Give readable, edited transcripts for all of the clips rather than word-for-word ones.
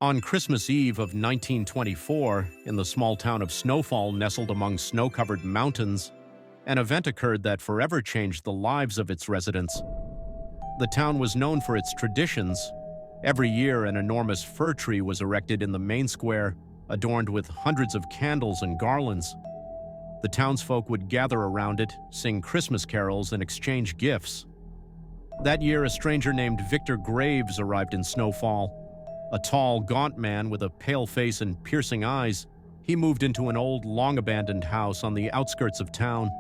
On Christmas Eve of 1924, in the small town of Snowfall nestled among snow-covered mountains, an event occurred that forever changed the lives of its residents. The town was known for its traditions. Every year, an enormous fir tree was erected in the main square, adorned with hundreds of candles and garlands. The townsfolk would gather around it, sing Christmas carols, and exchange gifts. That year, a stranger named Victor Graves arrived in Snowfall. A tall, gaunt man with a pale face and piercing eyes, he moved into an old, long-abandoned house on the outskirts of town.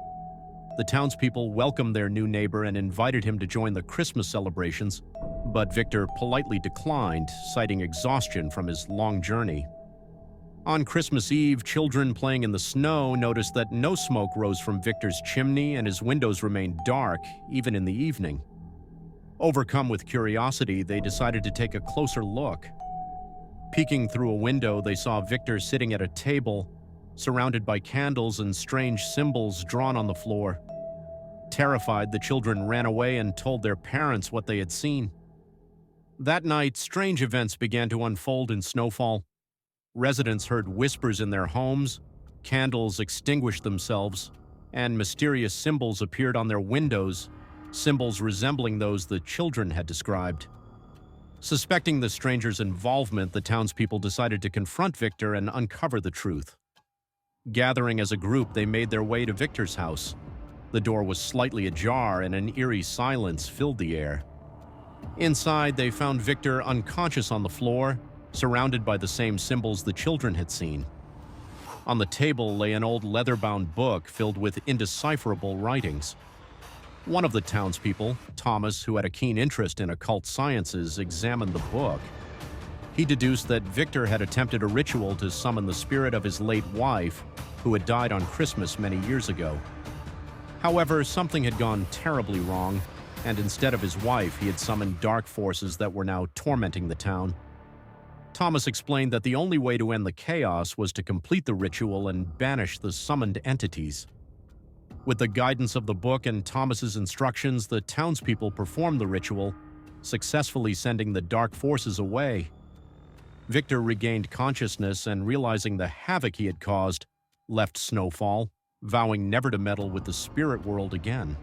The townspeople welcomed their new neighbor and invited him to join the Christmas celebrations, but Victor politely declined, citing exhaustion from his long journey. On Christmas Eve, children playing in the snow noticed that no smoke rose from Victor's chimney and his windows remained dark, even in the evening. Overcome with curiosity, they decided to take a closer look. Peeking through a window, they saw Victor sitting at a table, surrounded by candles and strange symbols drawn on the floor. Terrified, the children ran away and told their parents what they had seen. That night, strange events began to unfold in Snowfall. Residents heard whispers in their homes, candles extinguished themselves, and mysterious symbols appeared on their windows, symbols resembling those the children had described. Suspecting the stranger's involvement, the townspeople decided to confront Victor and uncover the truth. Gathering as a group, they made their way to Victor's house. The door was slightly ajar and an eerie silence filled the air. Inside, they found Victor unconscious on the floor, surrounded by the same symbols the children had seen. On the table lay an old leather-bound book filled with indecipherable writings. One of the townspeople, Thomas, who had a keen interest in occult sciences, examined the book. He deduced that Victor had attempted a ritual to summon the spirit of his late wife, who had died on Christmas many years ago. However, something had gone terribly wrong, and instead of his wife, he had summoned dark forces that were now tormenting the town. Thomas explained that the only way to end the chaos was to complete the ritual and banish the summoned entities. With the guidance of the book and Thomas's instructions, the townspeople performed the ritual, successfully sending the dark forces away. Victor regained consciousness and, realizing the havoc he had caused, left Snowfall, vowing never to meddle with the spirit world again.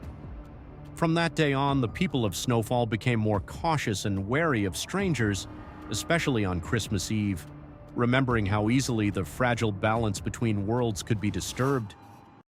From that day on, the people of Snowfall became more cautious and wary of strangers, especially on Christmas Eve, remembering how easily the fragile balance between worlds could be disturbed.